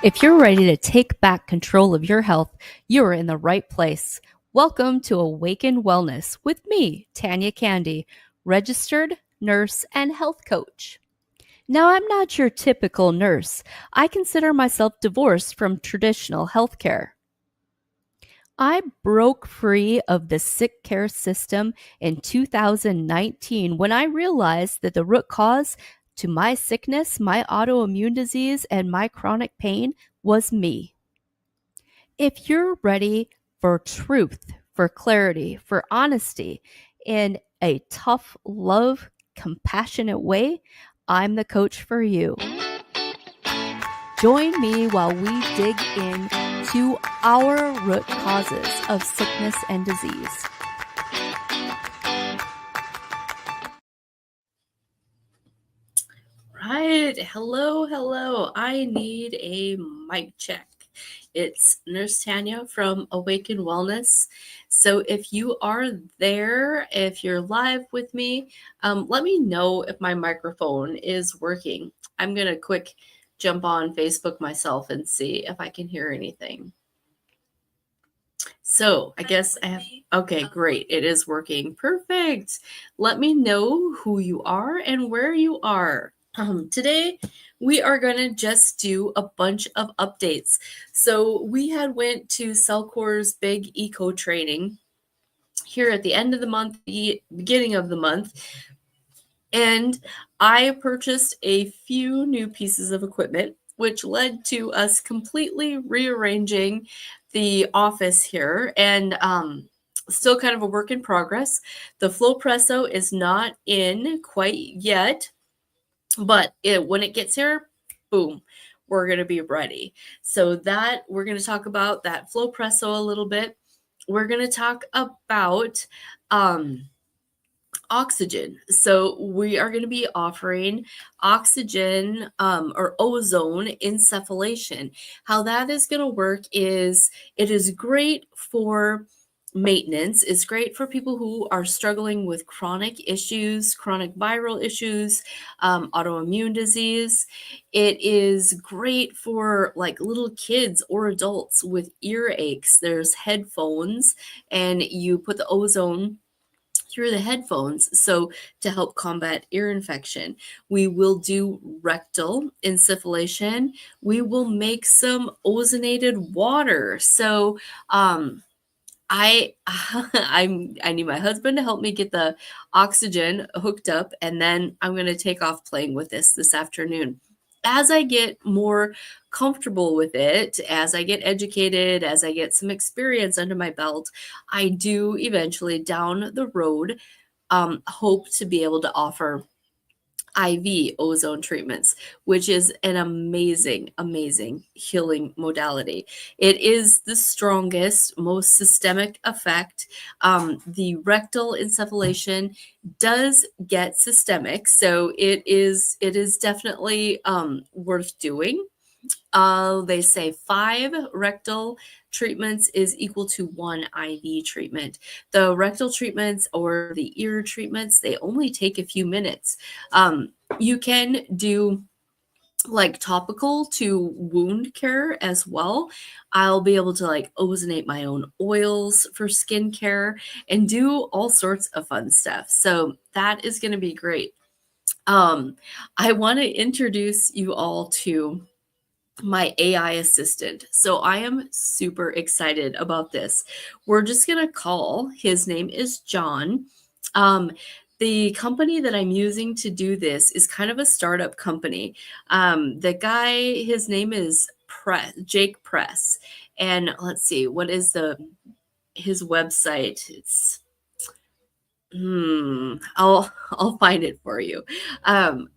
If you're ready to take back control of your health, you're in the right place. Welcome to Awaken Wellness with me, Tanya Candy, registered nurse and health coach. Now, I'm not your typical nurse. I consider myself divorced from traditional healthcare. I broke free of the sick care system in 2019 when I realized that the root cause to my sickness, my autoimmune disease, and my chronic pain was me. If you're ready for truth, for clarity, for honesty in a tough, love, compassionate way, I'm the coach for you. Join me while we dig into our root causes of sickness and disease. Right. Hello. I need a mic check. It's Nurse Tanya from Awaken Wellness. So if you are there, if you're live with me, let me know if my microphone is working. I'm going to quick jump on Facebook myself and see if I can hear anything. So I guess I have, okay, great. It is working. Perfect. Let me know who you are and where you are. Today we are going to just do a bunch of updates. So we had went to Cellcore's big eco training here at the end of the month, the beginning of the month. And I purchased a few new pieces of equipment, which led to us completely rearranging the office here, and still kind of a work in progress. The Flowpresso is not in quite yet, but when it gets here, boom, we're going to be ready. So that we're going to talk about that Flowpresso a little bit. We're going to talk about oxygen. So we are going to be offering oxygen or ozone insufflation. How that is going to work is it is great for maintenance. It's great for people who are struggling with chronic issues, chronic viral issues, autoimmune disease. It is great for like little kids or adults with ear aches. There's headphones, and you put the ozone through the headphones, so to help combat ear infection. We will do rectal insufflation. We will make some ozonated water. So I I need my husband to help me get the oxygen hooked up, and then I'm going to take off playing with this afternoon. As I get more comfortable with it, as I get educated, as I get some experience under my belt, I do eventually down the road hope to be able to offer IV ozone treatments, which is an amazing healing modality. It is the strongest, most systemic effect. The rectal insufflation does get systemic, so it is definitely worth doing. They say 5 rectal treatments is equal to 1 IV treatment. The rectal treatments or the ear treatments, they only take a few minutes. You can do like topical to wound care as well. I'll be able to like ozonate my own oils for skincare and do all sorts of fun stuff. So that is going to be great. I want to introduce you all to my AI assistant. So I am super excited about this. We're just going to call, his name is John. The company that I'm using to do this is kind of a startup company. The guy, his name is Jake Press. And let's see, what is his website? It's I'll find it for you.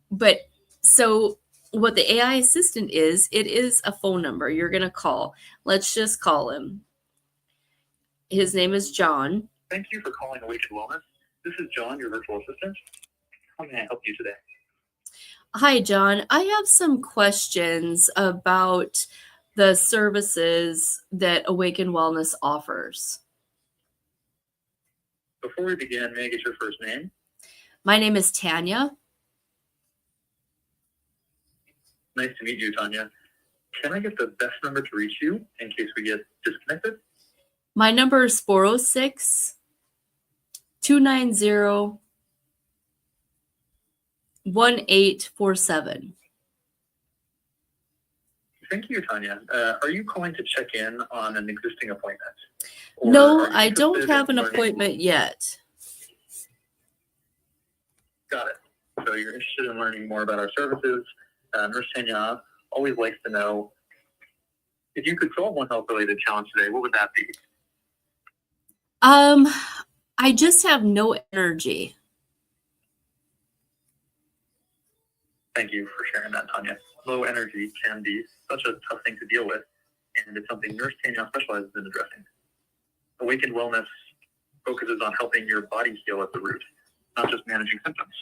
But so what the AI assistant is, it is a phone number you're going to call. Let's just call him. His name is John. Thank you for calling Awaken Wellness. This is John, your virtual assistant. How may I help you today? Hi, John. I have some questions about the services that Awaken Wellness offers. Before we begin, may I get your first name? My name is Tanya. Nice to meet you, Tanya. Can I get the best number to reach you in case we get disconnected? My number is 406 290 1847. Thank you, Tanya. Are you calling to check in on an existing appointment? Or No, are you I don't interested have in an learning- appointment yet. Got it. So you're interested in learning more about our services. Nurse Tanya always likes to know, if you could solve one health-related challenge today, what would that be? I just have no energy. Thank you for sharing that, Tanya. Low energy can be such a tough thing to deal with, and it's something Nurse Tanya specializes in addressing. Awakened Wellness focuses on helping your body heal at the root, not just managing symptoms.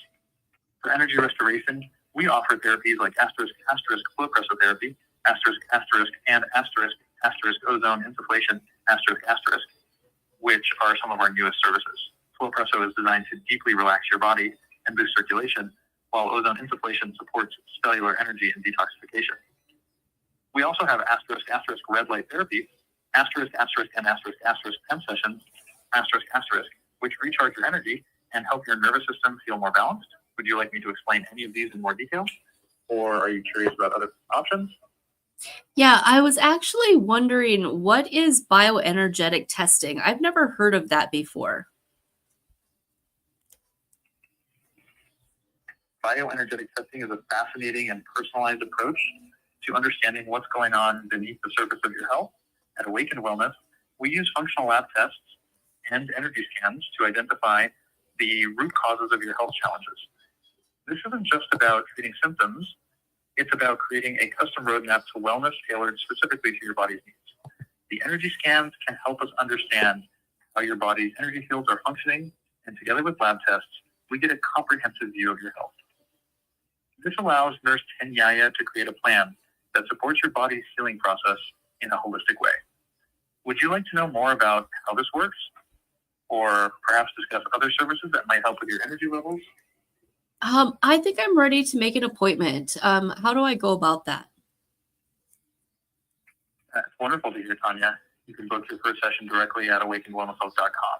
For energy restoration, we offer therapies like *** flow pressor therapy, ***, and *** ozone insufflation, ***, which are some of our newest services. Flow pressor is designed to deeply relax your body and boost circulation, while ozone insufflation supports cellular energy and detoxification. We also have *** red light therapy, ***, and ***, sessions, ***, which recharge your energy and help your nervous system feel more balanced. Would you like me to explain any of these in more detail? Or are you curious about other options? Yeah, I was actually wondering, what is bioenergetic testing? I've never heard of that before. Bioenergetic testing is a fascinating and personalized approach to understanding what's going on beneath the surface of your health. At Awakened Wellness, we use functional lab tests and energy scans to identify the root causes of your health challenges. This isn't just about treating symptoms, it's about creating a custom roadmap to wellness tailored specifically to your body's needs. The energy scans can help us understand how your body's energy fields are functioning, and together with lab tests, we get a comprehensive view of your health. This allows Nurse Tanya to create a plan that supports your body's healing process in a holistic way. Would you like to know more about how this works? Or perhaps discuss other services that might help with your energy levels? I think I'm ready to make an appointment. How do I go about that? That's wonderful to hear, Tanya. You can book your first session directly at awakenedwellnesshealth.com.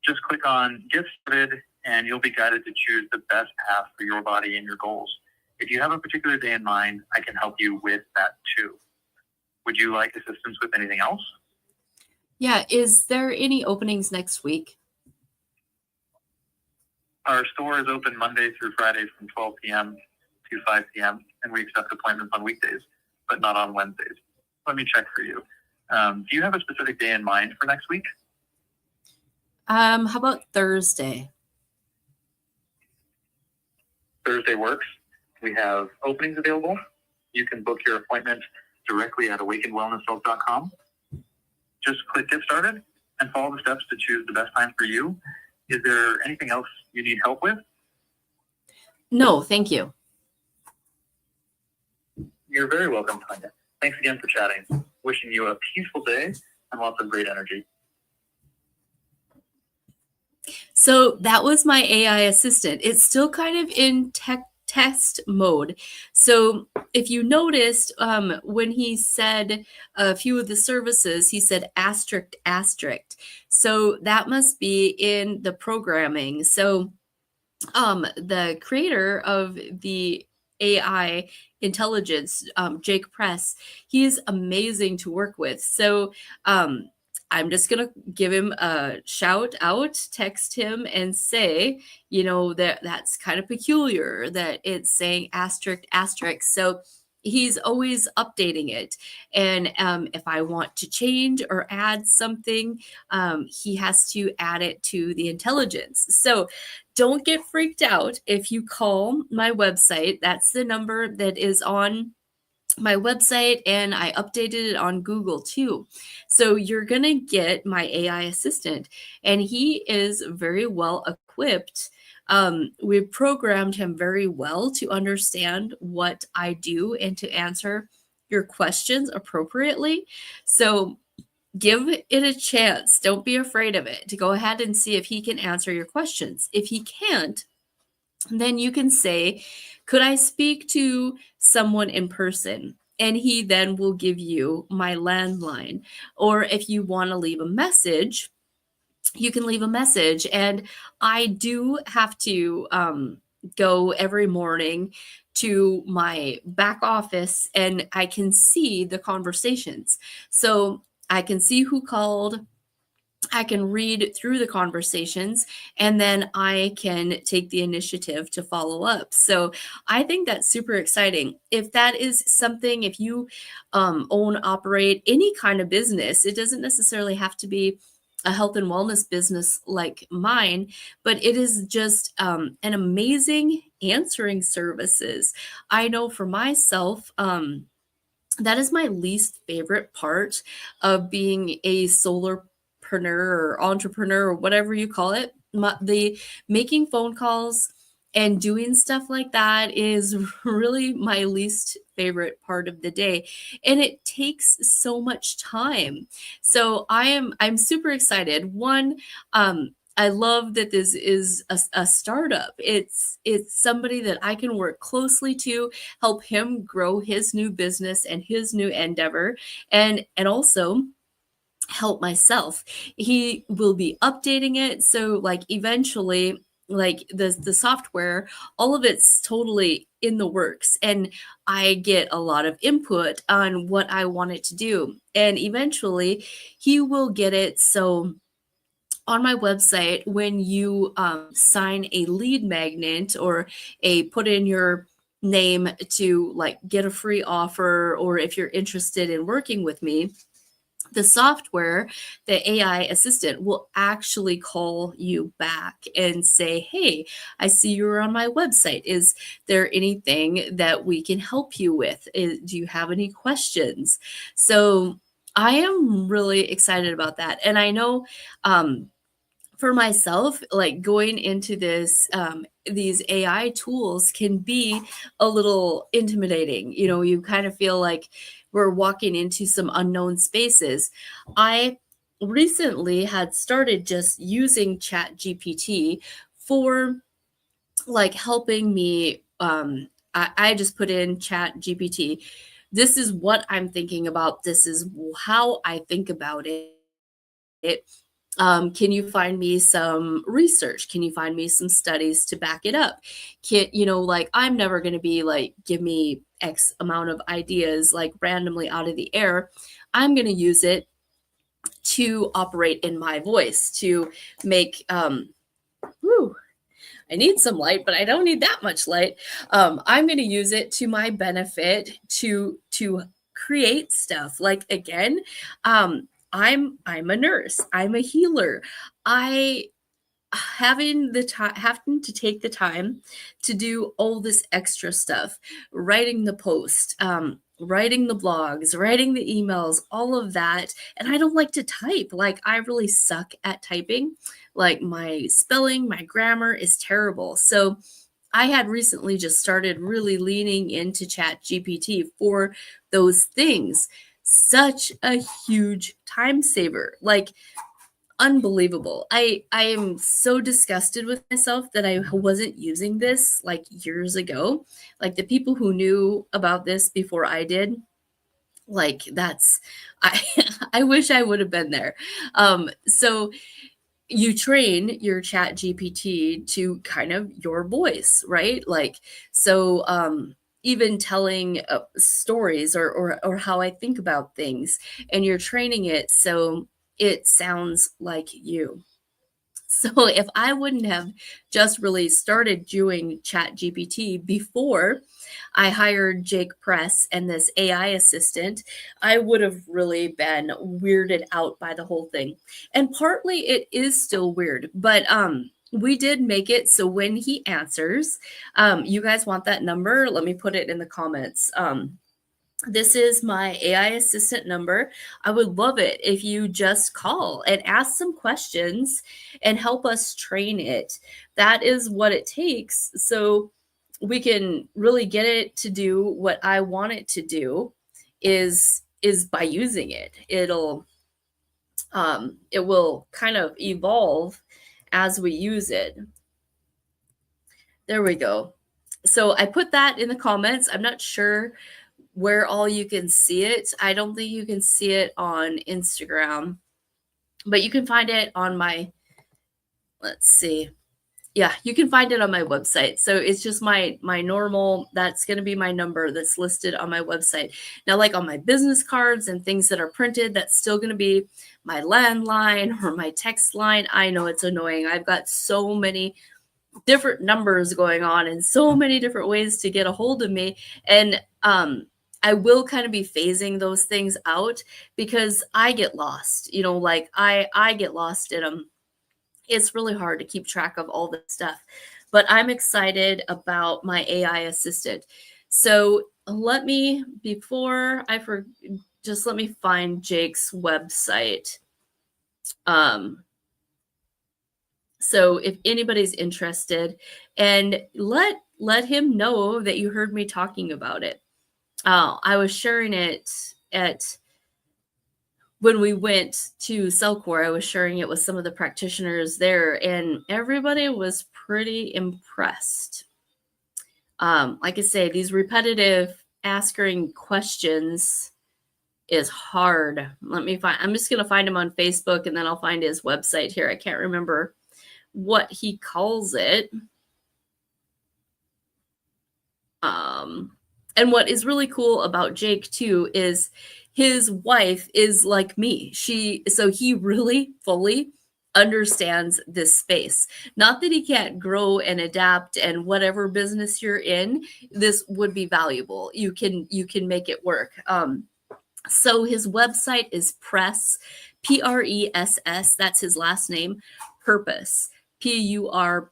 Just click on Get Started, and you'll be guided to choose the best path for your body and your goals. If you have a particular day in mind, I can help you with that too. Would you like assistance with anything else? Yeah, is there any openings next week? Our store is open Monday through Friday from 12 p.m. to 5 p.m., and we accept appointments on weekdays, but not on Wednesdays. Let me check for you. Do you have a specific day in mind for next week? How about Thursday? Thursday works. We have openings available. You can book your appointment directly at awakenedwellnesshealth.com. Just click Get Started and follow the steps to choose the best time for you. Is there anything else you need help with? No, thank you. You're very welcome, Tanya. Thanks again for chatting. Wishing you a peaceful day and lots of great energy. So that was my AI assistant. It's still kind of in test mode. So if you noticed, when he said a few of the services, he said asterisk, asterisk. So that must be in the programming. So the creator of the AI intelligence, Jake Press, he's amazing to work with. So I'm just going to give him a shout out, text him and say, you know, that's kind of peculiar that it's saying asterisk, asterisk. So he's always updating it. And if I want to change or add something, he has to add it to the intelligence. So don't get freaked out if you call my website. That's the number that is on my website, and I updated it on Google too. So you're going to get my AI assistant, and he is very well equipped. We've programmed him very well to understand what I do and to answer your questions appropriately. So give it a chance. Don't be afraid of it. To go ahead and see if he can answer your questions. If he can't, then you can say, could I speak to someone in person? and he then will give you my landline. Or if you want to leave a message, you can leave a message. And I do have to go every morning to my back office, and I can see the conversations. So I can see who called, I can read through the conversations, and then I can take the initiative to follow up. So I think that's super exciting. If that is something, if you own, operate any kind of business, it doesn't necessarily have to be a health and wellness business like mine, but it is just an amazing answering services. I know for myself, that is my least favorite part of being a solopreneur or entrepreneur or whatever you call it. The making phone calls and doing stuff like that is really my least favorite part of the day, and it takes so much time. So I'm super excited. One, I love that this is a startup. It's somebody that I can work closely to, help him grow his new business and his new endeavor, and also help myself. He will be updating it, so like eventually, like the software, all of it's totally in the works, and I get a lot of input on what I want it to do, and eventually he will get it. So on my website, when you sign a lead magnet or a put in your name to like get a free offer, or if you're interested in working with me, the software, the AI assistant, will actually call you back and say, hey, I see you're on my website. Is there anything that we can help you with? Do you have any questions? So I am really excited about that. And I know for myself, like going into this, these AI tools can be a little intimidating. You know, you kind of feel like we're walking into some unknown spaces. I recently had started just using Chat GPT for like helping me. I just put in Chat GPT. This is what I'm thinking about. This is how I think about it. Can you find me some research? Can you find me some studies to back it up? Can you know, like I'm never going to be like, give me X amount of ideas like randomly out of the air. I'm going to use it to operate in my voice to make whew, I need some light, but I don't need that much light. I'm going to use it to my benefit to create stuff. Like again, I'm a nurse. I'm a healer. I having to take the time to do all this extra stuff, writing the post, writing the blogs, writing the emails, all of that. And I don't like to type. Like I really suck at typing. Like my spelling, my grammar is terrible. So I had recently just started really leaning into Chat GPT for those things. Such a huge time saver. Like unbelievable. I am so disgusted with myself that I wasn't using this like years ago. Like the people who knew about this before I did, like that's I I wish I would have been there. So you train your Chat GPT to kind of your voice, right? Like so even telling stories or how I think about things, and you're training it so it sounds like you. So if I wouldn't have just really started doing Chat GPT before I hired Jake Press and this AI assistant, I would have really been weirded out by the whole thing. And partly it is still weird, but we did make it so when he answers, you guys want that number? Let me put it in the comments. This is my AI assistant number. I would love it if you just call and ask some questions and help us train it. That is what it takes. So we can really get it to do what I want it to do is by using it. It will kind of evolve as we use it. There we go. So I put that in the comments. I'm not sure where all you can see it. I don't think you can see it on Instagram, but you can find it on my, let's see. Yeah, you can find it on my website. So it's just my normal, that's going to be my number that's listed on my website. Now, like on my business cards and things that are printed, that's still going to be my landline or my text line. I know it's annoying. I've got so many different numbers going on and so many different ways to get a hold of me. And I will kind of be phasing those things out because I get lost, like I get lost in them. It's really hard to keep track of all this stuff, but I'm excited about my AI assistant. So let me, just let me find Jake's website. So if anybody's interested, and let him know that you heard me talking about it. I was sharing it when we went to Cellcore, I was sharing it with some of the practitioners there, and everybody was pretty impressed. Like I say, these repetitive asking questions is hard. I'm just going to find him on Facebook, and then I'll find his website here. I can't remember what he calls it. And what is really cool about Jake too is his wife is like me. So he really fully understands this space. Not that he can't grow and adapt, and whatever business you're in, this would be valuable. You can make it work. So his website is Press, Press, that's his last name, Purpose, PURPOSE.com.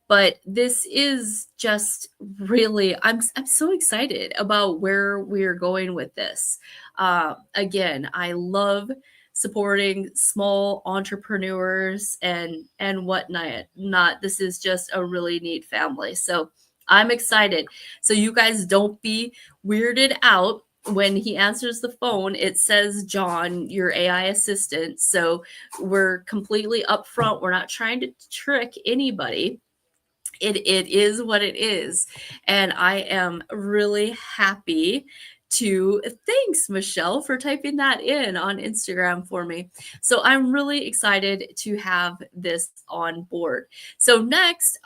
But this is just really, I'm so excited about where we're going with this. Again, I love supporting small entrepreneurs and whatnot. This is just a really neat family. So I'm excited. So you guys don't be weirded out when he answers the phone. It says John, your AI assistant. So we're completely upfront. We're not trying to trick anybody. It is what it is. And I am really happy thanks, Michelle, for typing that in on Instagram for me. So I'm really excited to have this on board. So next,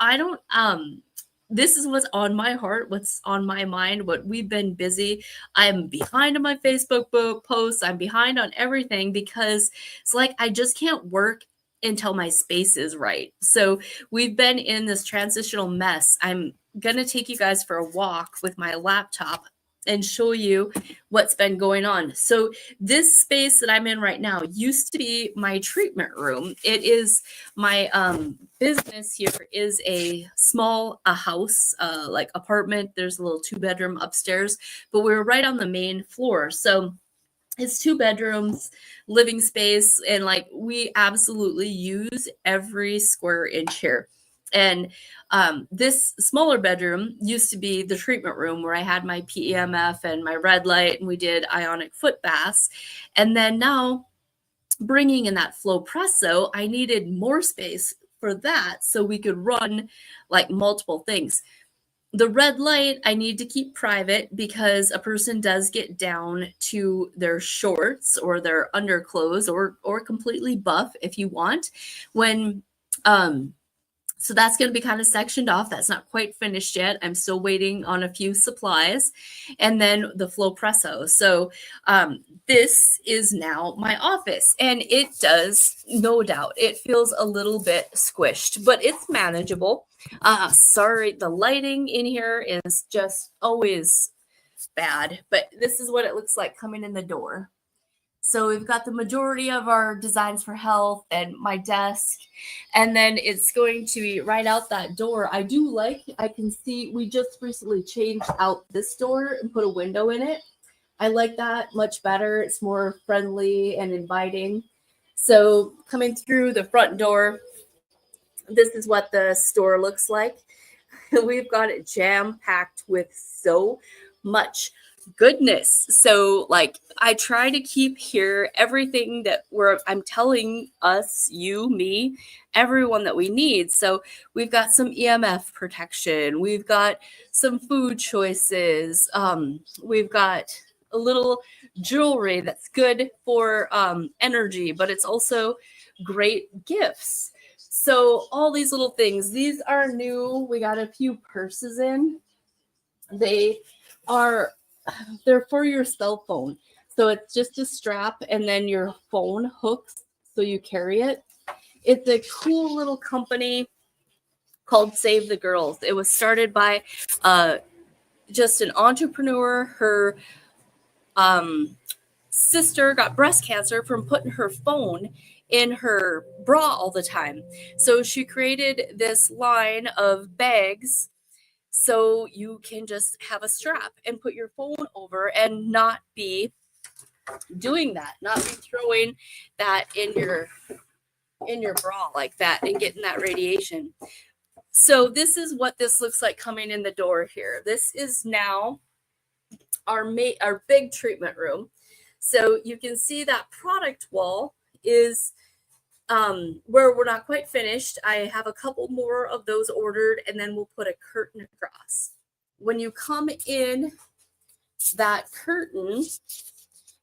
this is what's on my heart, what's on my mind, what we've been busy. I'm behind on my Facebook posts. I'm behind on everything because it's like I just can't work until my space is right. So we've been in this transitional mess. I'm going to take you guys for a walk with my laptop and show you what's been going on. So this space that I'm in right now used to be my treatment room. It is my business here is a house, like apartment. There's a little 2-bedroom upstairs, but we're right on the main floor. So it's 2 bedrooms, living space, and like we absolutely use every square inch here. And this smaller bedroom used to be the treatment room where I had my PEMF and my red light, and we did ionic foot baths. And then now bringing in that Flowpresso, I needed more space for that so we could run like multiple things. The red light I need to keep private because a person does get down to their shorts or their underclothes or completely buff if you want. So that's going to be kind of sectioned off. That's not quite finished yet. I'm still waiting on a few supplies. And then the Flowpresso. So this is now my office. And it does, no doubt, it feels a little bit squished, but it's manageable. Sorry, the lighting in here is just always bad. But this is what it looks like coming in the door. So we've got the majority of our designs for health and my desk, and then it's going to be right out that door. I can see we just recently changed out this door and put a window in it. I like that much better. It's more friendly and inviting. So coming through the front door, this is what the store looks like. We've got it jam-packed with so much goodness. So like I try to keep here everything that I'm telling us, you, me, everyone that we need. So we've got some EMF protection, we've got some food choices, we've got a little jewelry that's good for energy, but it's also great gifts. So all these little things, these are new. We got a few purses in. They're for your cell phone. So it's just a strap and then your phone hooks so you carry it. It's a cool little company called Save the Girls. It was started by just an entrepreneur. Her sister got breast cancer from putting her phone in her bra all the time. So she created this line of bags so you can just have a strap and put your phone over and not be doing that, not be throwing that in your bra like that and getting that radiation. So this is what this looks like coming in the door here. This is now our big treatment room. So you can see that product wall is where we're not quite finished. I have a couple more of those ordered, and then we'll put a curtain across. When you come in that curtain,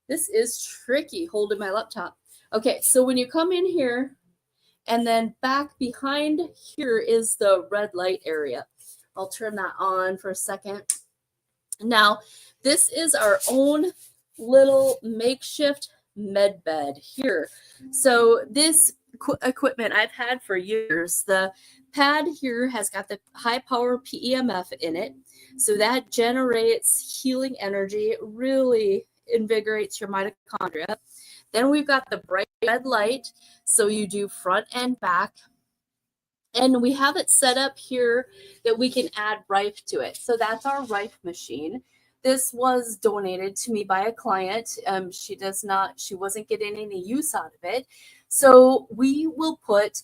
this is tricky holding my laptop. Okay, so when you come in here, and then back behind here is the red light area. I'll turn that on for a second. Now, this is our own little makeshift med bed here. So this equipment I've had for years. The pad here has got the high power PEMF in it. So that generates healing energy. It really invigorates your mitochondria. Then we've got the bright red light. So you do front and back. And we have it set up here that we can add Rife to it. So that's our Rife machine. This was donated to me by a client. She wasn't getting any use out of it. So we will put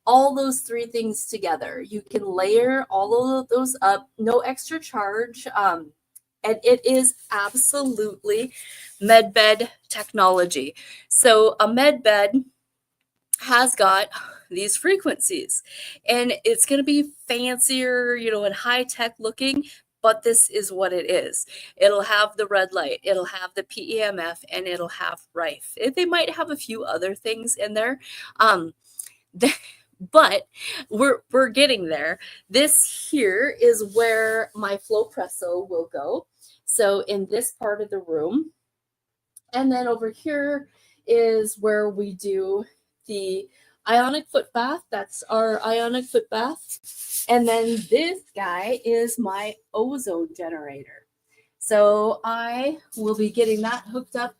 all those three things together. You can layer all of those up, no extra charge. And it is absolutely MedBed technology. So a MedBed has got these frequencies, and it's going to be fancier, and high tech looking, but this is what it is. It'll have the red light, it'll have the PEMF, and it'll have Rife. They might have a few other things in there, but we're getting there. This here is where my Flowpresso will go. So in this part of the room, and then over here is where we do the ionic foot bath. That's our ionic foot bath. And then this guy is my ozone generator. So I will be getting that hooked up.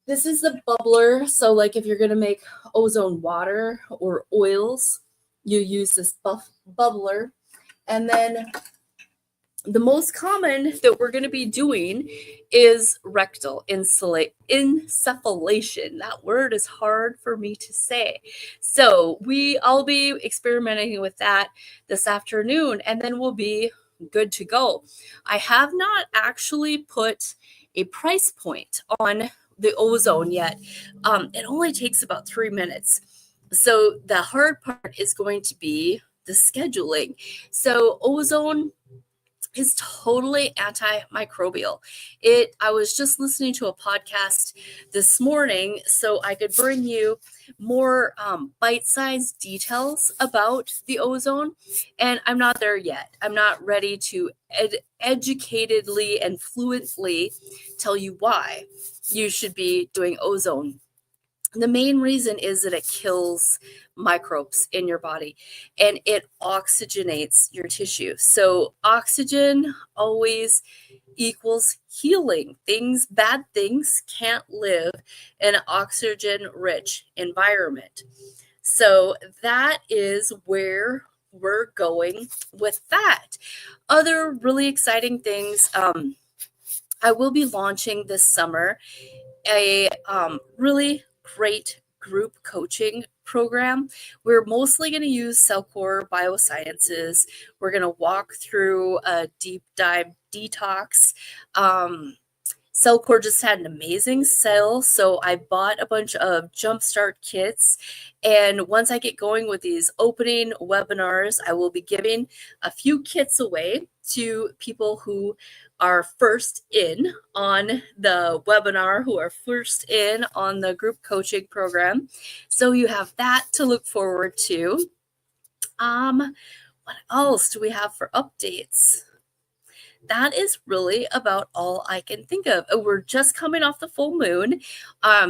This is the bubbler. So like if you're going to make ozone water or oils, you use this bubbler. And then the most common that we're going to be doing is rectal insufflation. That word is hard for me to say. So I'll be experimenting with that this afternoon, and then we'll be good to go. I have not actually put a price point on the ozone yet. It only takes about 3 minutes. So the hard part is going to be the scheduling. So ozone is totally antimicrobial. I was just listening to a podcast this morning so I could bring you more bite-sized details about the ozone, and I'm not there yet. I'm not ready to educatedly and fluently tell you why you should be doing ozone. The main reason is that it kills microbes in your body and it oxygenates your tissue. So oxygen always equals healing. Bad things can't live in an oxygen-rich environment. So that is where we're going with that. Other really exciting things, I will be launching this summer a really great group coaching program, we're mostly going to use Cellcore Biosciences. We're going to walk through a deep dive detox. Cellcore just had an amazing sale, so I bought a bunch of Jumpstart kits. And once I get going with these opening webinars, I will be giving a few kits away to people who are first in on the webinar, who are first in on the group coaching program. So you have that to look forward to. What else do we have for updates? That is really about all I can think of. We're just coming off the full moon.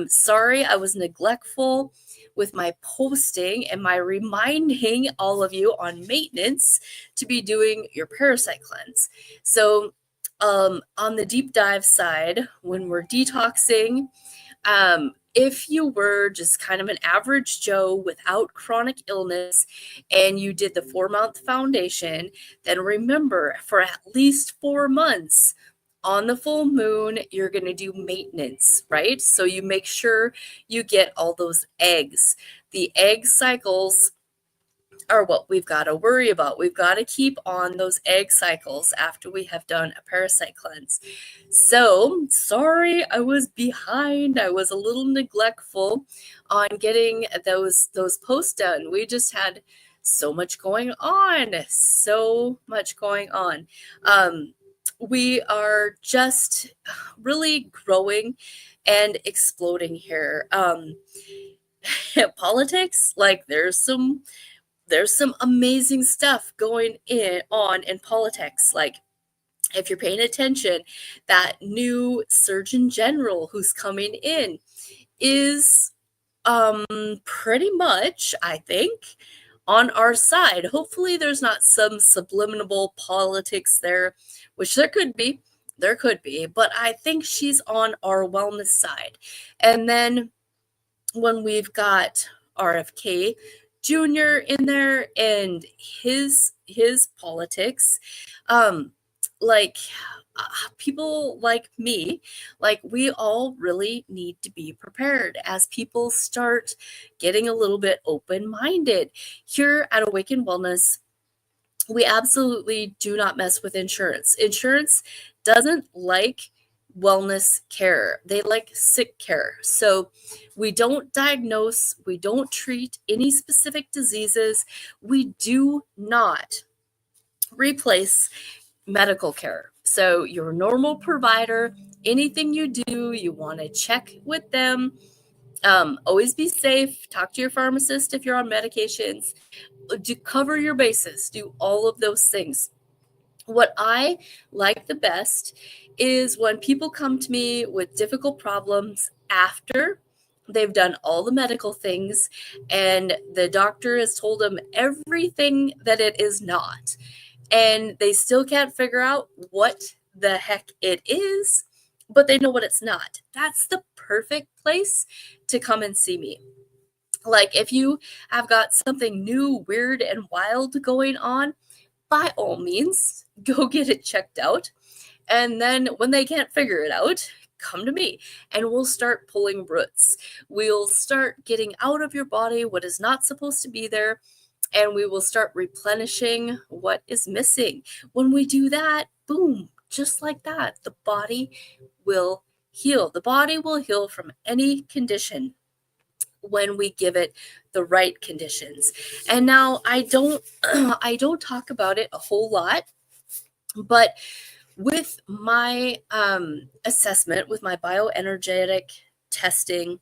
Sorry, I was neglectful with my posting and my reminding all of you on maintenance to be doing your parasite cleanse. So on the deep dive side, when we're detoxing, if you were just kind of an average Joe without chronic illness and you did the 4-month foundation, then remember for at least 4 months on the full moon, you're going to do maintenance, right? So you make sure you get all those eggs. The egg cycles are what we've got to worry about. We've got to keep on those egg cycles after we have done a parasite cleanse. So sorry, I was behind. I was a little neglectful on getting those posts done. We just had so much going on. We are just really growing and exploding here. Politics, like there's some amazing stuff going on in politics. Like if you're paying attention, that new Surgeon General who's coming in is pretty much, I think, on our side. Hopefully there's not some subliminal politics there, which there could be, but I think she's on our wellness side. And then when we've got RFK Jr. in there and his politics, people like me, like we all really need to be prepared as people start getting a little bit open-minded. Here at Awaken Wellness, we absolutely do not mess with insurance. Insurance doesn't like wellness care. They like sick care. So we don't diagnose, we don't treat any specific diseases. We do not replace medical care. So your normal provider, anything you do, you want to check with them. Always be safe. Talk to your pharmacist if you're on medications. Cover your bases. Do all of those things. What I like the best is when people come to me with difficult problems after they've done all the medical things and the doctor has told them everything that it is not, and they still can't figure out what the heck it is, but they know what it's not. That's the perfect place to come and see me. Like if you have got something new, weird, and wild going on, by all means, go get it checked out. And then when they can't figure it out, come to me and we'll start pulling roots. We'll start getting out of your body what is not supposed to be there, and we will start replenishing what is missing. When we do that, boom, just like that, the body will heal. The body will heal from any condition when we give it the right conditions. And now I don't talk about it a whole lot, but with my assessment, with my bioenergetic testing,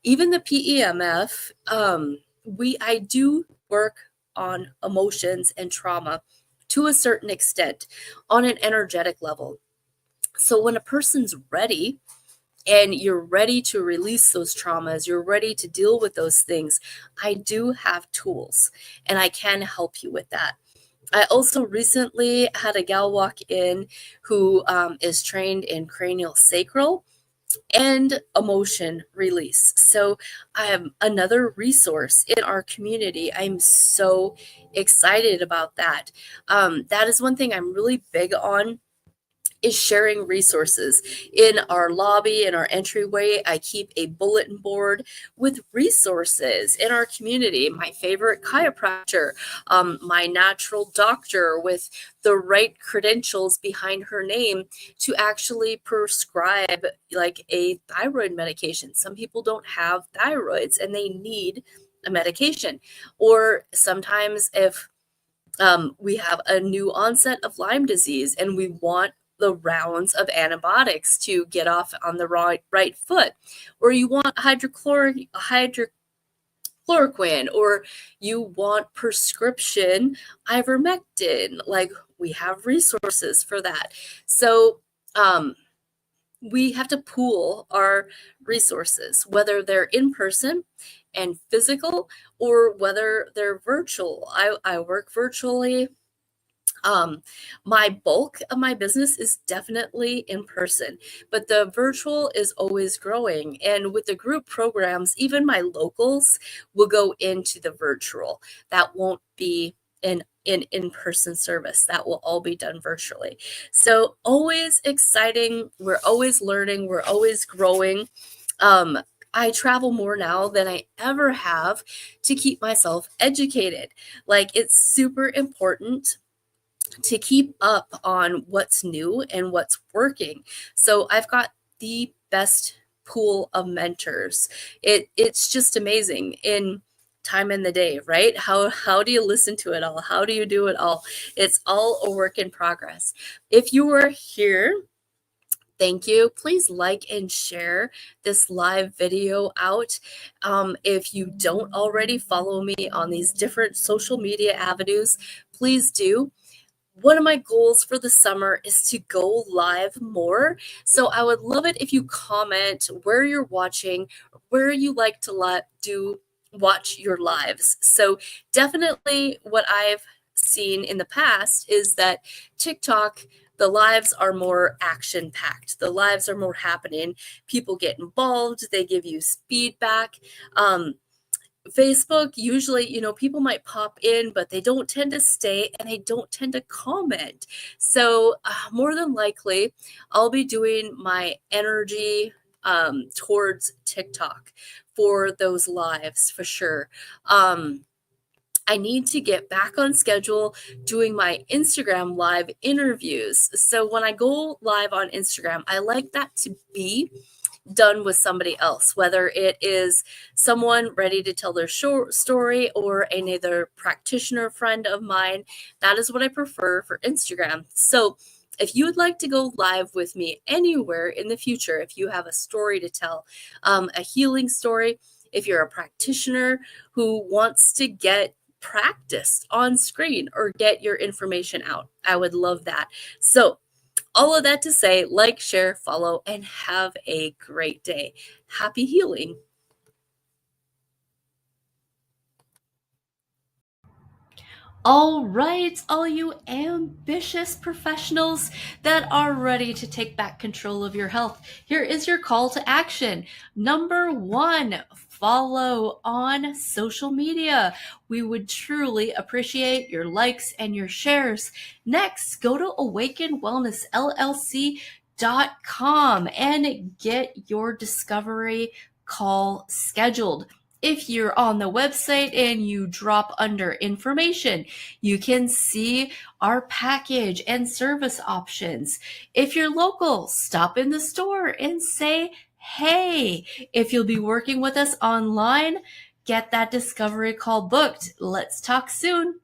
even the PEMF, I do work on emotions and trauma to a certain extent on an energetic level. So when a person's ready, and you're ready to release those traumas, you're ready to deal with those things, I do have tools and I can help you with that. I also recently had a gal walk in who is trained in cranial sacral and emotion release. So I am another resource in our community. I'm so excited about that. That is one thing I'm really big on, is sharing resources. In our lobby, in our entryway, I keep a bulletin board with resources in our community. My favorite chiropractor, my natural doctor with the right credentials behind her name to actually prescribe like a thyroid medication. Some people don't have thyroids and they need a medication. Or sometimes if we have a new onset of Lyme disease and we want the rounds of antibiotics to get off on the right foot, or you want hydrochloroquine, or you want prescription ivermectin, like we have resources for that. So we have to pool our resources, whether they're in person and physical or whether they're virtual. I work virtually. My bulk of my business is definitely in person, but the virtual is always growing. And with the group programs, even my locals will go into the virtual. That won't be an in-person service. That will all be done virtually. So always exciting. We're always learning. We're always growing. I travel more now than I ever have to keep myself educated. Like it's super important to keep up on what's new and what's working. So I've got the best pool of mentors. It's just amazing in time in the day, right? How do you listen to it all? How do you do it all? It's all a work in progress. If you are here, thank you. Please like and share this live video out. If you don't already follow me on these different social media avenues, please do. One of my goals for the summer is to go live more. So I would love it if you comment where you're watching, where you like to watch your lives. So definitely what I've seen in the past is that TikTok, the lives are more action packed. The lives are more happening. People get involved. They give you feedback. Facebook, usually, people might pop in, but they don't tend to stay and they don't tend to comment. So more than likely, I'll be doing my energy towards TikTok for those lives for sure. I need to get back on schedule doing my Instagram live interviews. So when I go live on Instagram, I like that to be done with somebody else, whether it is someone ready to tell their story or another practitioner friend of mine. That is what I prefer for Instagram. So if you would like to go live with me anywhere in the future, if you have a story to tell, a healing story, if you're a practitioner who wants to get practiced on screen or get your information out, I would love that. So all of that to say, like, share, follow, and have a great day. Happy healing. All right, all you ambitious professionals that are ready to take back control of your health, here is your call to action. Number 1, follow on social media. We would truly appreciate your likes and your shares. Next, go to awakenwellnessllc.com and get your discovery call scheduled. If you're on the website and you drop under information, you can see our package and service options. If you're local, stop in the store and say, hey. If you'll be working with us online, get that discovery call booked. Let's talk soon.